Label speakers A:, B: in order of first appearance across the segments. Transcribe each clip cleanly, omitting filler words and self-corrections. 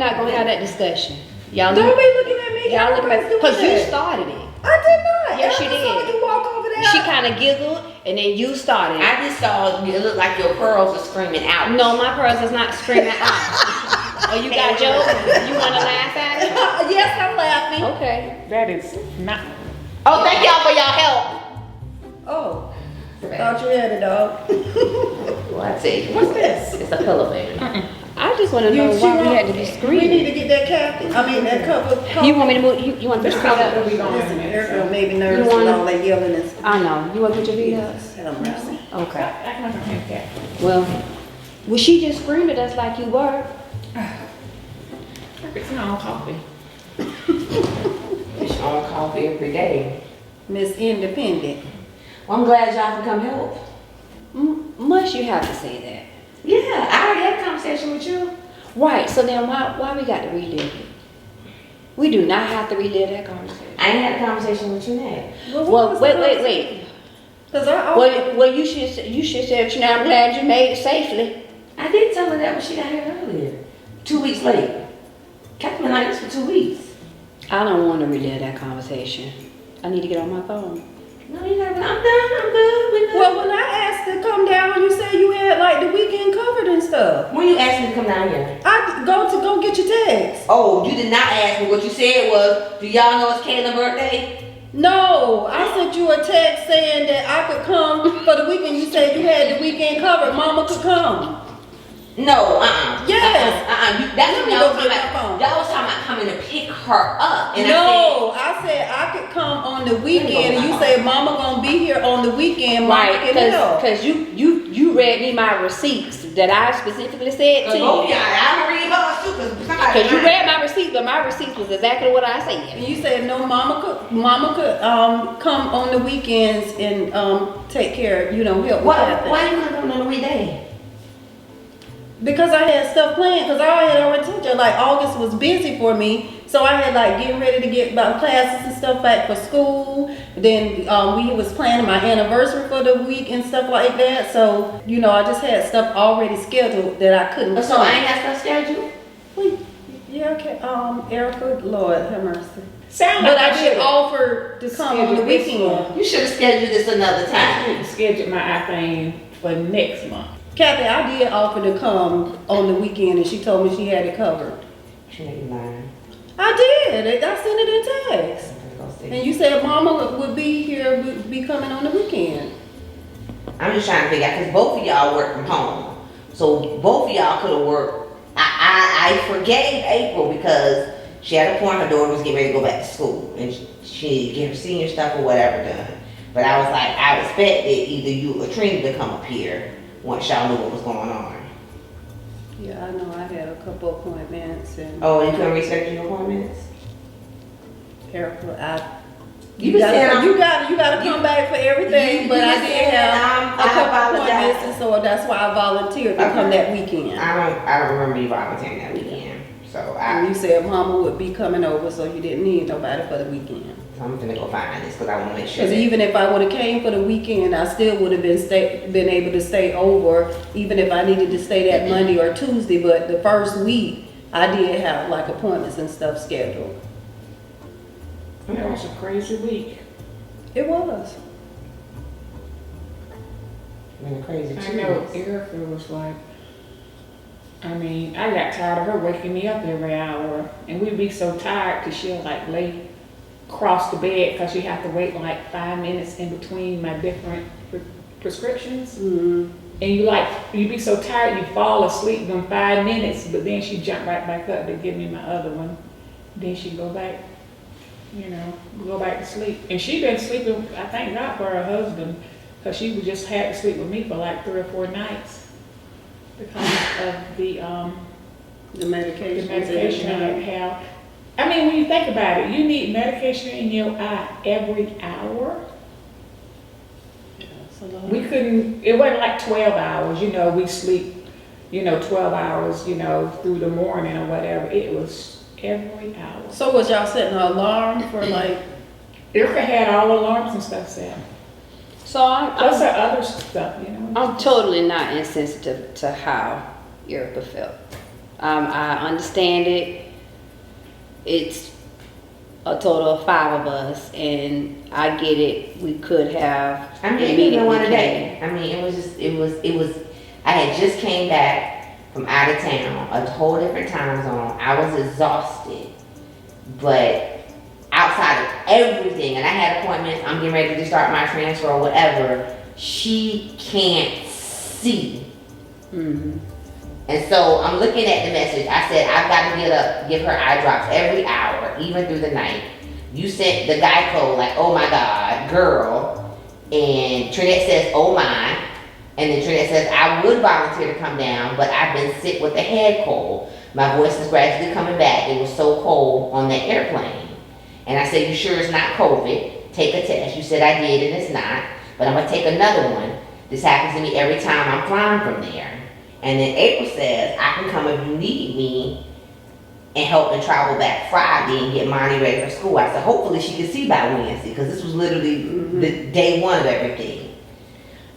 A: not gonna have that discussion. Y'all
B: Don't be looking at me.
A: Y'all looking at because you
B: that.
A: started it.
B: I did not.
A: Yes, you
B: I saw
A: did.
B: you walk over there.
A: She kind of giggled, and then you started.
C: I just saw it looked like your pearls are screaming out.
A: No, my pearls is not screaming out. Oh, you got jokes? You want to laugh at it?
B: Yes, I'm laughing.
A: Okay.
D: That is not.
C: Oh, thank y'all for y'all help.
B: Oh, thought you had it, dog.
C: Well, I tell you, what's this? It's a pillow, baby.
A: I just want to know why we had to be
B: We
A: screaming.
B: need to get that captain. I mean, that cover.
A: You want me to move? You want to put your feet up?
B: Listen, Earica may be nervous
A: You wanna-
B: with all that yelling and stuff.
A: I know. You want to put your feet up?
B: Have mercy.
A: Okay.
D: I can make that.
A: Well, she just screamed at us like you were.
D: It's my own coffee.
C: It's on coffee every day.
B: Miss Independent.
C: Well, I'm glad y'all can come help.
A: Must you have to say that?
C: Yeah, I already had a conversation with you.
A: Right. So then why we got to relive it? We do not have to relive that conversation.
C: I ain't had a conversation with you now.
A: Well, wait.
B: Because I
A: Well, you should say, you know, I'm glad you made it safely.
C: I did tell her that when she got here earlier. 2 weeks late. Kept me like this for 2 weeks.
A: I don't want to relive that conversation. I need to get on my phone.
C: No, you gotta. I'm done. I'm good. We good.
B: Well, when I asked to come down, you said you had like the weekend covered and stuff.
C: When you asked me to come down here.
B: I go get your text.
C: Oh, you did not ask me. What you said was, do y'all know it's Kayla's birthday?
B: No, I sent you a text saying that I could come for the weekend. You said you had the weekend covered. Mama could come.
C: No,
B: Yes.
C: That's
B: Let
C: what
B: me
C: y'all
B: go
C: was
B: get
C: talking
B: my phone.
C: about. Y'all was talking about coming to pick her up. And
B: No, I said I could come on the weekend, and you said Mama gonna be here on the weekend. Mama
A: Right,
B: can help.
A: because you read me my receipts that I specifically said to you.
C: I'm gonna read hers too,
A: Because you read my receipts, but my receipts was exactly what I said.
B: And you said no, Mama could come on the weekends and take care, help with that.
C: Why you gonna come on the weekday?
B: Because I had stuff planned, because I had already told you, like August was busy for me, so I had like getting ready to get my classes and stuff back for school. Then we was planning my anniversary for the week and stuff like that. So I just had stuff already scheduled that I couldn't.
C: So I ain't got stuff scheduled.
B: Yeah, okay. Earica, Lord have mercy.
D: But
B: I did offer to come on the weekend.
C: You should have scheduled this another
D: I
C: time.
D: scheduled my thing for next month.
B: Kathy, I did offer to come on the weekend, and she told me she had it covered.
C: She ain't lying.
B: I did. I sent it in text. And you said Mama would be here, would be coming on the weekend.
C: I'm just trying to figure out, because both of y'all work from home. So both of y'all could have worked. I forgave April because she had a point, her daughter was getting ready to go back to school. And she get her senior stuff or whatever done. But I was like, I expected either you or Trina to come up here once y'all knew what was going on.
B: Yeah, I know. I had a couple appointments and
C: Oh, you couldn't reschedule your appointments?
B: Earica,
C: You
B: gotta come back for everything, but I did have a couple
C: apologize.
B: appointments, and so that's why I volunteered to come that weekend.
C: I don't remember you volunteering that weekend. So
B: And you said Mama would be coming over, so you didn't need nobody for the weekend.
C: I'm gonna go find this because I want to make sure.
B: Because even if I would have came for the weekend, I still would have been able to stay over, even if I needed to stay that Monday or Tuesday. But the first week, I did have like appointments and stuff scheduled.
D: That was a crazy week.
B: It was.
C: Been a crazy
D: I know Earica was like, I got tired of her waking me up every hour. And we'd be so tired because she'll like lay across the bed because you have to wait like 5 minutes in between my different prescriptions.
B: Mm-hmm.
D: And you'd be so tired you fall asleep in 5 minutes, but then she jump right back up to give me my other one. Then she go back, go back to sleep. And she been sleeping, I thank God for her husband, because she would just had to sleep with me for like 3 or 4 nights because of the medication I have. When you think about it, you need medication in your eye every hour. We couldn't, it wasn't like 12 hours, we sleep, 12 hours, through the morning or whatever. It was every hour.
B: So was y'all setting an alarm for like?
D: Earica had all alarms and stuff set.
A: So
D: Plus her other stuff,
A: I'm totally not insensitive to how Earica felt. I understand it. It's a total of 5 of us, and I get it. We could have
C: I mean, it even one a day. I mean, it was, I had just came back from out of town, a whole different time zone. I was exhausted, but outside of everything, and I had appointments, I'm getting ready to start my transfer or whatever, she can't see.
A: Mm-hmm.
C: And so I'm looking at the message. I said, I've got to get up, give her eye drops every hour, even through the night. You sent the guy code like, oh my God, girl. And Trinnett says, oh my. And then Trinnett says, I would volunteer to come down, but I've been sick with a head cold. My voice is gradually coming back. It was so cold on that airplane. And I said, you sure it's not COVID? Take a test. You said I did and it's not. But I'm going to take another one. This happens to me every time I'm flying from there. And then April says, I can come if you need me and help and travel back Friday and get Monty ready for school. I said, hopefully she can see by Wednesday, because this was literally the day one of everything.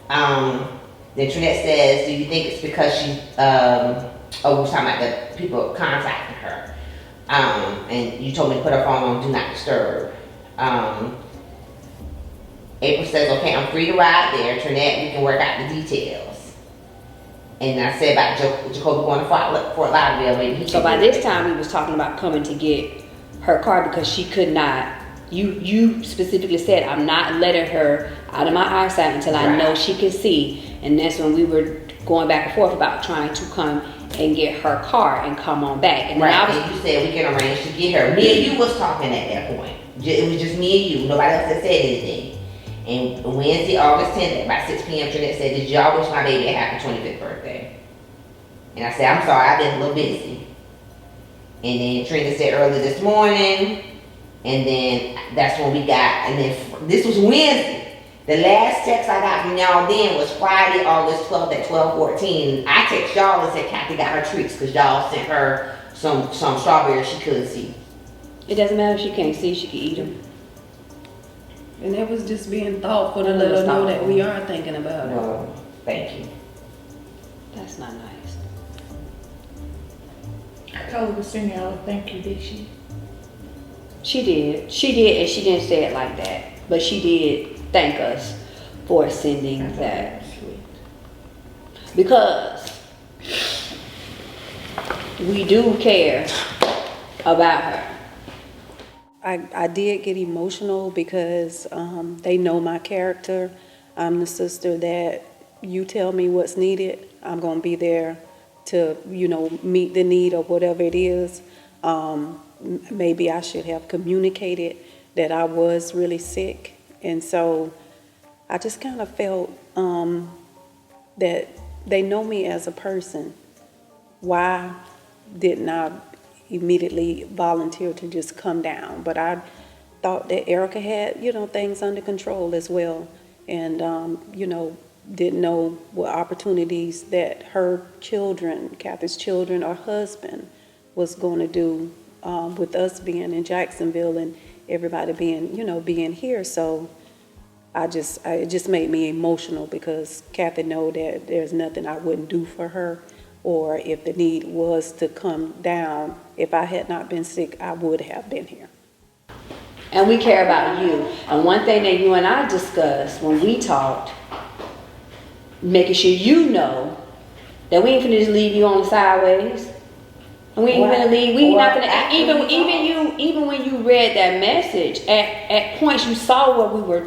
C: Then Trinnett says, do you think it's because she, we're talking about the people contacting her. And you told me to put her phone on Do Not Disturb. April says, okay, I'm free to ride there. Trinnett, we can work out the details. And I said about Jacoby going to Fort Lauderdale, maybe.
A: So by this time, we was talking about coming to get her car because she could not. You specifically said, I'm not letting her out of my eyesight until I know she can see. And that's when we were going back and forth about trying to come and get her car and come on back. And then
C: and you said we can arrange to get her. Me and you was talking at that point. It was just me and you. Nobody else had said anything. And Wednesday, August 10th, at about 6 p.m., Trinnett said, did y'all wish my baby a happy 25th birthday? And I said, I'm sorry, I've been a little busy. And then Trinnett said early this morning, and then that's when we got, and then this was Wednesday. The last text I got from y'all then was Friday, August 12th at 12:14. I text y'all and said, Kathy got her treats because y'all sent her some strawberries she couldn't see.
A: it doesn't matter if she can't see, she can eat them.
B: And that was just being thoughtful to let her know that we are thinking about it.
C: Well, thank you.
A: That's not nice.
D: I told her to send y'all a thank you, did she?
A: She did, and she didn't say it like that, but she did thank us for sending that. Because we do care about her.
B: I did get emotional because they know my character. I'm the sister that you tell me what's needed, I'm going to be there to, meet the need of whatever it is. Maybe I should have communicated that I was really sick. And so I just kind of felt that they know me as a person. Why didn't I immediately volunteer to just come down? But I thought that Earica had, things under control as well. And, didn't know what opportunities that her children, Kathy's children or husband was going to do with us being in Jacksonville and everybody being here. So it just made me emotional because Kathy know that there's nothing I wouldn't do for her, or if the need was to come down, if I had not been sick, I would have been here.
A: And we care about you. And one thing that you and I discussed when we talked, making sure you know that we ain't finna just leave you on the sideways. And we ain't finna leave, we not finna, even when you read that message, at points you saw where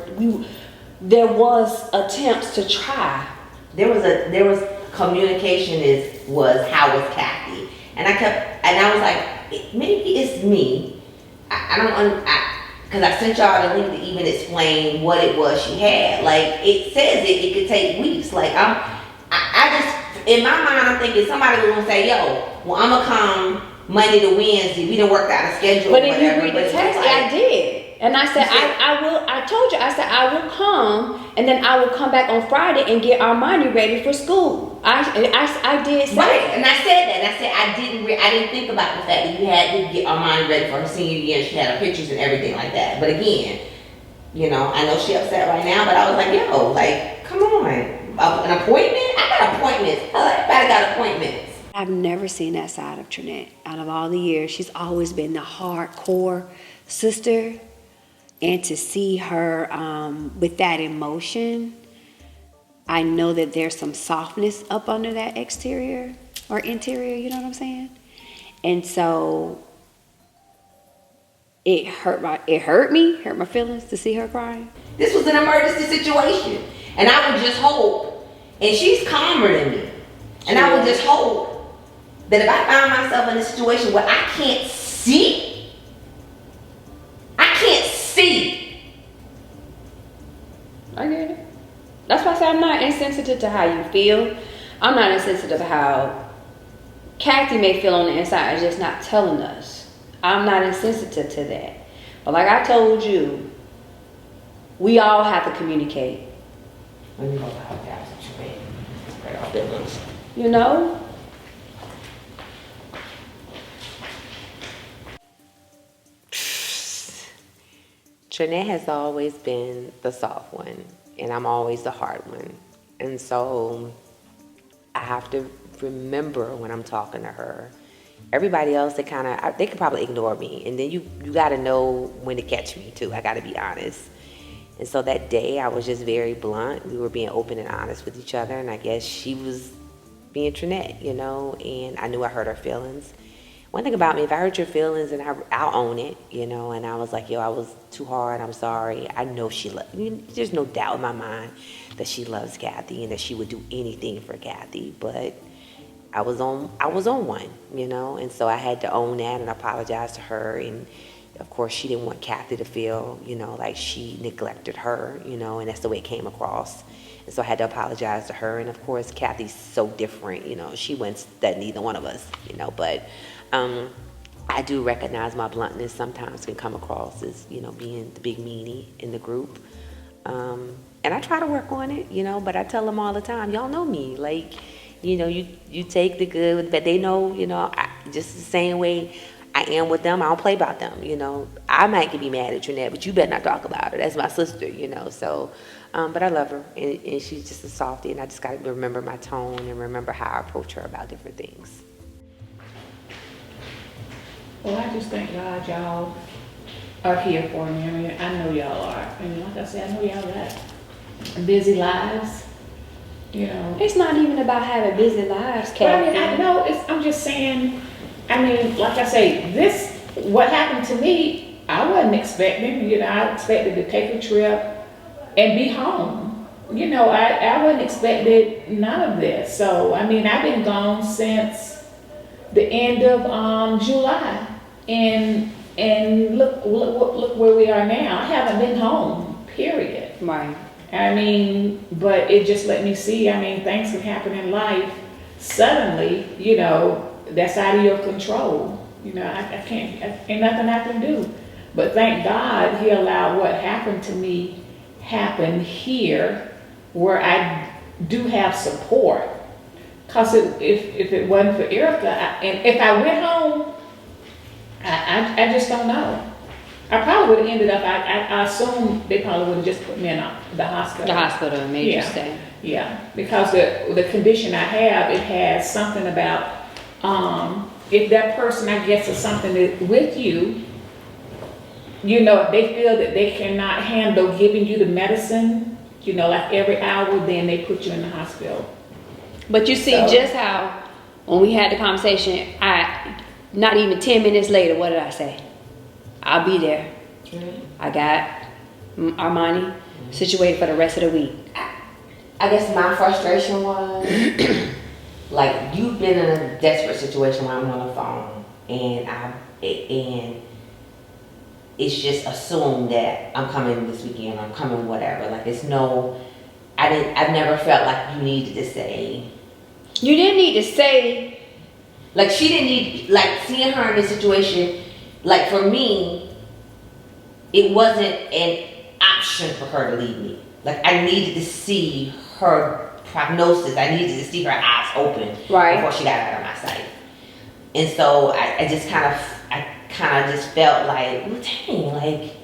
A: there was attempts to try.
C: There was communication was how was Kathy. And I was like, maybe it's me. Because I sent y'all the link to even explain what it was she had. Like, it says it could take weeks. Like, I just, in my mind, I'm thinking somebody was going to say, yo, well, I'm going to come Monday to Wednesday. We done worked out a schedule
A: But
C: or
A: if
C: whatever.
A: you read the text, I did. And I said, I told you, I said, I will come, and then I will come back on Friday and get Armani ready for school. I did say
C: Right,
A: that.
C: and I said that. And I said, I didn't think about the fact that you had to get Armani ready for her senior year. She had her pictures and everything like that. But again, I know she upset right now, but I was like, yo, like, come on. An appointment? I got appointments. Everybody got appointments.
A: I've never seen that side of Trinnett. Out of all the years, she's always been the hardcore sister. And to see her with that emotion, I know that there's some softness up under that exterior or interior, you know what I'm saying? And so it hurt my feelings to see her crying.
C: This was an emergency situation. And I would just hope, and she's calmer than me. And I would just hope that if I found myself in a situation where I can't see,
A: I get it. That's why I say I'm not insensitive to how you feel. I'm not insensitive to how Kathy may feel on the inside and just not telling us. I'm not insensitive to that. But like I told you, we all have to communicate.
C: Let me go apologize to you, right off that list.
A: You know?
E: Trinnett has always been the soft one, and I'm always the hard one. And so I have to remember when I'm talking to her. Everybody else, they could probably ignore me. And then you got to know when to catch me too. I got to be honest. And so that day I was just very blunt. We were being open and honest with each other. And I guess she was being Trinnett, you know, and I knew I hurt her feelings. One thing about me, if I hurt your feelings, and I'll own it, you know, and I was like, yo, I was too hard, I'm sorry. I know there's no doubt in my mind that she loves Kathy and that she would do anything for Kathy, but I was on one, you know, and so I had to own that and apologize to her. And of course, she didn't want Kathy to feel, you know, like she neglected her, you know, and that's the way it came across. And so I had to apologize to her. And of course, Kathy's so different, you know, she wouldn't study neither one of us, you know, but I do recognize my bluntness sometimes can come across as, you know, being the big meanie in the group. And I try to work on it, you know, but I tell them all the time, y'all know me, like, you know, you take the good, but they know, you know, just the same way I am with them, I don't play about them, you know. I might be mad at Trinnett, but you better not talk about her. That's my sister, you know, so, but I love her, and she's just a softie, and I just got to remember my tone and remember how I approach her about different things.
D: Well, I just thank God y'all are here for me. I mean, I know y'all are. And like I said, I know y'all got busy lives, you know.
A: It's not even about having busy lives,
D: But
A: Kathy.
D: I mean, I know, I'm just saying, I mean, like I say, what happened to me, I wasn't expecting, you know, I expected to take a trip and be home. You know, I wasn't expecting none of this. So, I mean, I've been gone since the end of July. And look where we are now. I haven't been home, period.
A: Right.
D: I mean, but it just let me see, I mean, things can happen in life suddenly, you know, that's out of your control. You know, ain't nothing I can do. But thank God he allowed what happened to me happen here where I do have support. Cause if it wasn't for Earica, and if I went home, I just don't know. I probably would have ended up, I assume they probably would have just put me in the hospital.
A: The hospital and made you stay.
D: Yeah, because the condition I have, it has something about, if that person, I guess, is something that with you, you know, if they feel that they cannot handle giving you the medicine, you know, like every hour, then they put you in the hospital.
A: But you see just how, when we had the conversation, not even 10 minutes later, what did I say? I'll be there. I got our money situated for the rest of the week.
C: I guess my frustration was, like, you've been in a desperate situation while I'm on the phone, and it's just assumed that I'm coming this weekend, I'm coming whatever. Like, I've never felt like you needed to say.
A: You didn't need to say.
C: Like, she didn't need, like, seeing her in this situation, like, for me, it wasn't an option for her to leave me. Like, I needed to see her prognosis. I needed to see her eyes open before she got out of my sight. And so I kind of just felt like, well, dang, like,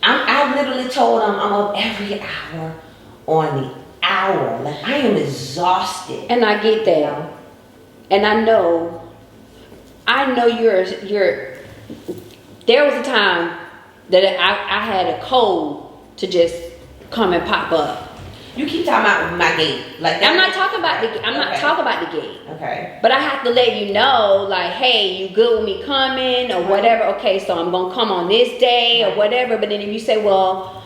C: I literally told him I'm up every hour on the hour. Like, I am exhausted.
A: And I get that. and I know you're, there was a time that I had a code to just come and pop up.
C: You keep talking about my gate. Like
A: I'm not talking about the gate.
C: Okay.
A: But I have to let you know, like, hey, you good with me coming or whatever. Okay, so I'm gonna come on this day or whatever. But then if you say, well,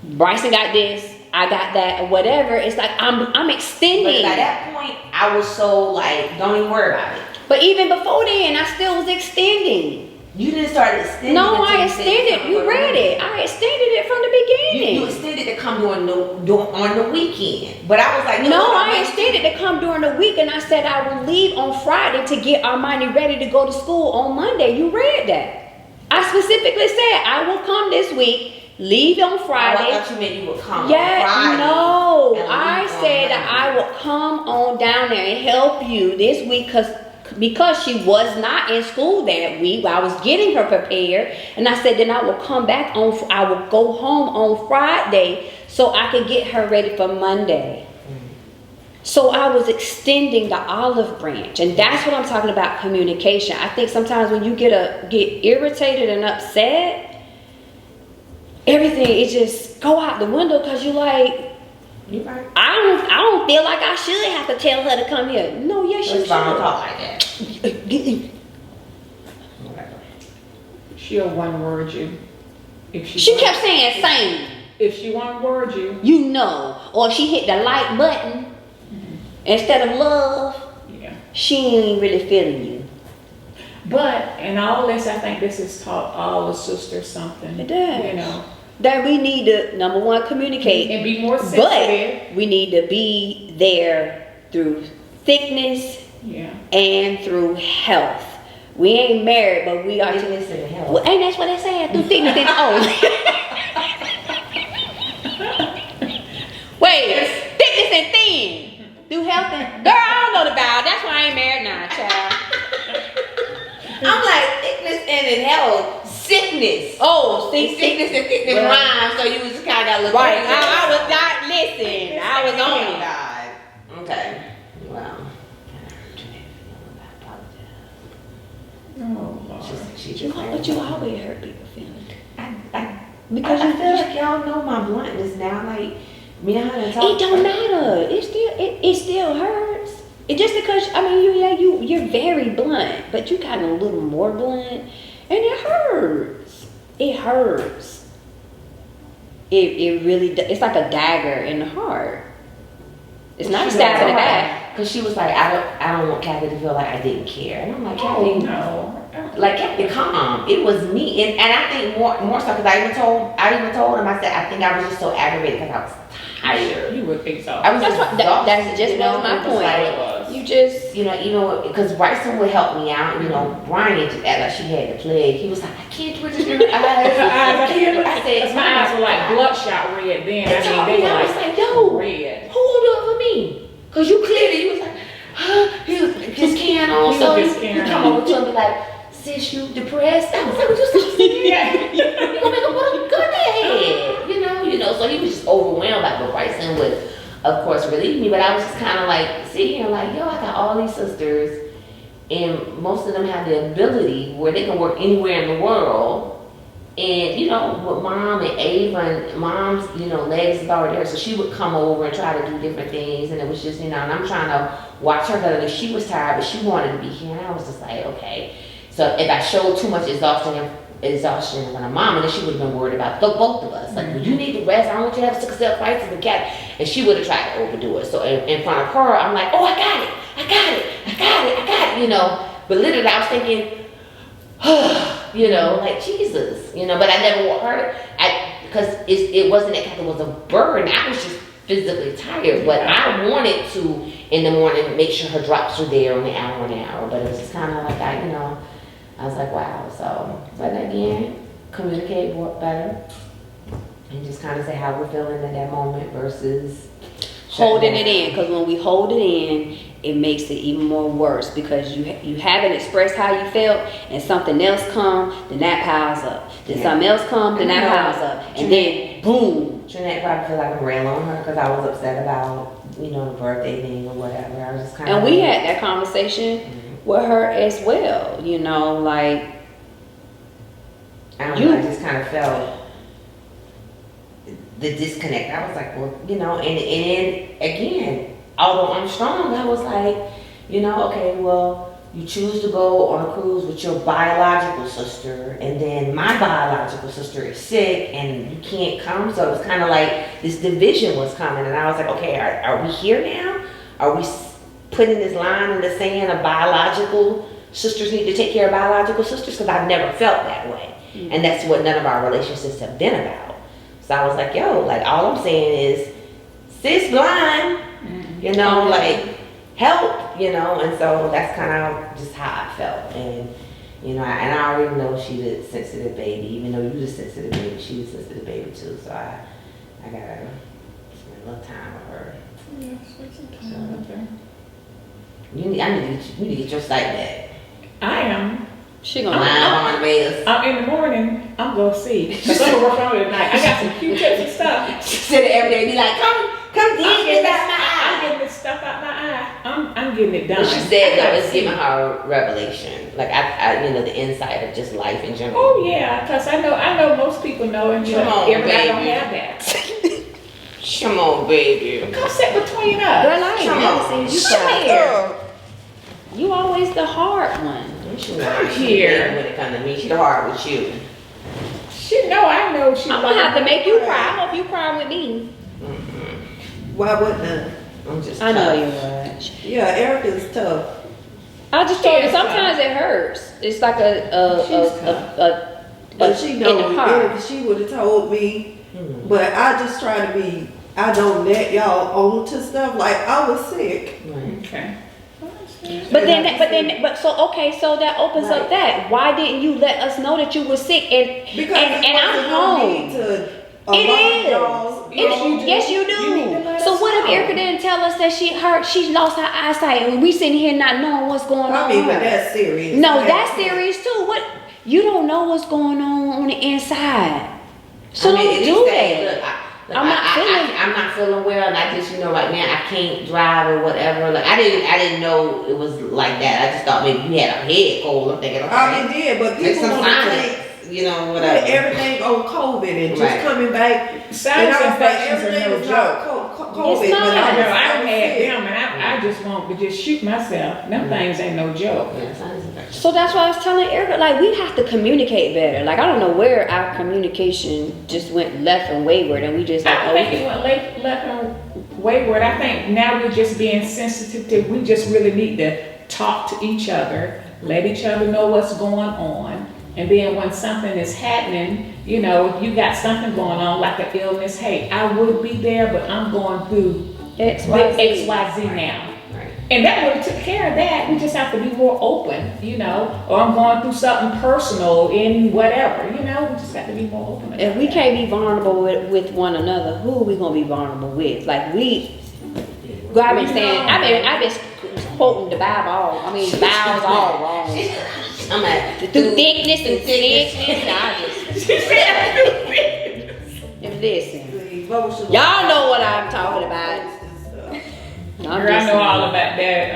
A: Bryson got this, I got that, or whatever, it's like I'm extending.
C: But by that point, I was so like, don't even worry about it.
A: But even before then, I still was extending.
C: You didn't start extending.
A: No,
C: until
A: I
C: you said
A: extended. You read it. I extended it from the beginning.
C: You extended to come on the weekend. But I was like,
A: no, I extended to come during the week, and I said I will leave on Friday to get Armani ready to go to school on Monday. You read that. I specifically said I will come this week, leave on Friday.
C: Oh, I thought you meant you would come on
A: Yeah,
C: Friday.
A: no.
C: and
A: I
C: leave on
A: said that
C: Monday.
A: I will come on down there and help you this week because she was not in school that week. I was getting her prepared, and I said then I will come back I will go home on Friday so I can get her ready for Monday. So I was extending the olive branch, and that's what I'm talking about, communication. I think sometimes when you get irritated and upset, everything it just go out the window because you're like,
C: You right.
A: I don't feel like I should have to tell her to come here. No, yes, you
C: Let's
A: should.
C: don't talk like that.
D: She'll one word you. If
A: She kept saying same.
D: If she one word you,
A: You know. Or she hit the like button instead of love.
D: yeah.
A: She ain't really feeling you.
D: But in all this, I think this has taught all the sisters something.
A: It does.
D: You know,
A: That we need to, number one, communicate.
D: and be more sensitive.
A: But we need to be there through thickness
D: Yeah.
A: and through health. We ain't married, but we are.
C: Thickness and health.
A: Well, ain't that's what they saying? Through thickness and Wait, thickness and thin. Through health and girl, I don't know the vow. That's why I ain't married now, child.
C: I'm like, thickness and in health, sickness.
A: Oh, see,
C: Sickness and thickness
A: Well,
C: rhyme, so you just kind of got to look
A: right.
C: at it.
A: I was not listen. I was on
C: Oh,
A: it.
C: God. Okay. Wow.
D: Oh Lord.
C: She
A: You, but you always hurt people's feelings.
C: Because I feel like y'all know my bluntness now. Like, me and her talk.
A: It don't matter. It still hurts. It just because you're very blunt, but you got a little more blunt, and it hurts. It hurts. It really. It's like a dagger in the heart. It's not a stab in the back.
C: Because she was like, I don't want Kathy to feel like I didn't care. And I'm like,
D: Oh
C: Kathy,
D: no.
C: like Kathy, calm. It was me, and I think more so because I even told him, I said I think I was just so aggravated because I was tired.
D: You were exhausted.
C: I was
A: That's
C: just
A: what. That's just
C: you know,
A: my
C: it was like,
A: point. You just.
C: because Bryson would help me out. Brian just act like she had the plague. He was like, I can't do it in your eyes. I said,
D: my eyes were like bloodshot red then.
C: I was like, yo,
D: red.
C: who will do it for me? Because you clearly, he was like, he was just carrying on.
D: He
C: So
D: was just
C: he
D: carrying
C: come
D: on.
C: over to him and be like, sis, you depressed? I was like, would you stop saying that? You gonna make him put a gun to head. You know, so he was just overwhelmed by what Bryson would, of course, relieve me. But I was just kind of like sitting here like, yo, I got all these sisters, and most of them have the ability where they can work anywhere in the world. And, with mom and Ava, and mom's, legs is already there. So she would come over and try to do different things. And it was just, and I'm trying to watch her because she was tired, but she wanted to be here. And I was just like, okay. So if I showed too much exhaustion in front of mom, and then she would have been worried about both of us. Like, well, you need to rest. I don't want you to have 6 or 7 fights with the cat. And she would have tried to overdo it. So in front of her, I'm like, oh, I got it. But literally I was thinking, like Jesus, but I never want her, because it wasn't that Kathy was a burden. I was just physically tired, but I wanted to in the morning make sure her drops were there on the hour, but it was just kind of like I was like, wow. So, but again, communicate better and just kind of say how we're feeling in that moment versus
A: Holding it in, because when we hold it in, it makes it even more worse because you haven't expressed how you felt, and something else come, then that piles up. Then something else come, then that piles up, and then boom,
C: Trinnett probably feel like I'm railing on her because I was upset about, you know, the birthday thing or whatever. I was just kind of.
A: And we had that conversation with her as well, you know, like.
C: I don't know, I just kind of felt the disconnect. I was like, well, you know, and then again, although I'm strong, I was like, you know, okay, well, you choose to go on a cruise with your biological sister, and then my biological sister is sick, and you can't come. So it was kind of like this division was coming, and I was like, okay, are we here now? Are we putting this line in the sand of biological sisters need to take care of biological sisters? Because I've never felt that way, and that's what none of our relationships have been about. So I was like, yo, like all I'm saying is, sis blind, you know, like help, you know, and so that's kind of just how I felt. And, you know, and I already know she's a sensitive baby, even though you're a sensitive baby, she's a sensitive baby too. So I gotta spend a little time with her.
D: Yeah, spend some time with her.
C: You need to get your sight back.
D: I am.
A: She gonna
D: I'm in the morning, I'm gonna see. Cause I'm gonna work on it tonight. I got some Q-tips and stuff.
C: She said it every day, be like, come dig this out my eye.
D: I'm getting this stuff out my eye. I'm getting it done.
C: But she said that it's giving her revelation, like I you know, the insight of just life in general.
D: Oh yeah, cause I know most people know, and everybody don't have that.
C: Come on, baby.
D: Come sit between us.
A: Girl, I ain't never seen you cry. You always the hard one.
C: Come here. When it comes to me, she's hard with you.
D: She know I know she.
A: I'm gonna have to make you cry. I hope you cry with me.
B: Why wouldn't
C: I'm just.
A: I know
C: tough.
A: you're right.
B: Yeah, Erica's tough.
A: I just told you sometimes it hurts. It's like
B: But she
A: in the heart.
B: if she would have told me, but I just try to be, I don't let y'all on to stuff. Like I was sick.
C: Right.
D: Okay.
A: So that opens up that. Why didn't you let us know that you were sick? And I'm home. Yes, you do. So what if Earica didn't tell us that she lost her eyesight, and we sitting here not knowing what's going on?
B: I mean, but that's serious.
A: No, that's serious too. What, you don't know what's going on the inside. So don't do that.
C: I'm not feeling well, and I just, you know, right now I can't drive or whatever. Like I didn't know it was like that. I just thought maybe you had a head cold. I'm thinking, okay,
B: I mean, yeah, but
C: take
B: people
C: some
B: want to
C: signs, you know, whatever.
B: put everything on COVID and just coming back.
D: Sinus infections are no joke.
B: COVID,
A: It's not.
B: but
D: I
B: I
D: had
B: sick.
D: them, and I just want to just shoot myself. Them things ain't no joke.
C: Yeah, sinus infection.
A: So that's why I was telling Earica, like, we have to communicate better. Like, I don't know where our communication just went left and wayward, and we just like,
D: I think it went left and wayward. I think now we're just being sensitive to, we just really need to talk to each other, let each other know what's going on. And then when something is happening, you know, if you got something going on, like an illness, hey, I would be there, but I'm going through XYZ now.
C: Right.
D: And that would have took care of that. We just have to be more open, you know, or I'm going through something personal in whatever, you know, we just got to be more open.
A: if we can't be vulnerable with one another, who are we gonna be vulnerable with? Like I've been saying, I've been quoting the Bible. The Bible's all wrong.
C: I'm at
A: Through thickness and thickness. Listen, y'all know what I'm talking about.
D: Girl, I know all about that.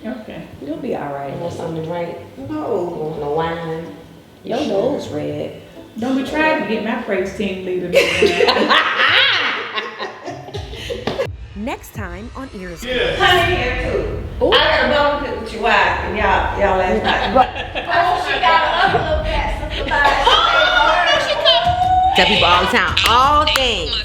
D: Okay.
A: You'll be all right.
C: You want something to drink?
B: No.
C: You want no wine?
A: Your nose red.
D: Don't be trying to get my praise team leader.
F: Next time on Ears.
C: Honey here too. I got a bone pit with your wife and y'all last night. But she got an little cat. Tell people all the time, all things.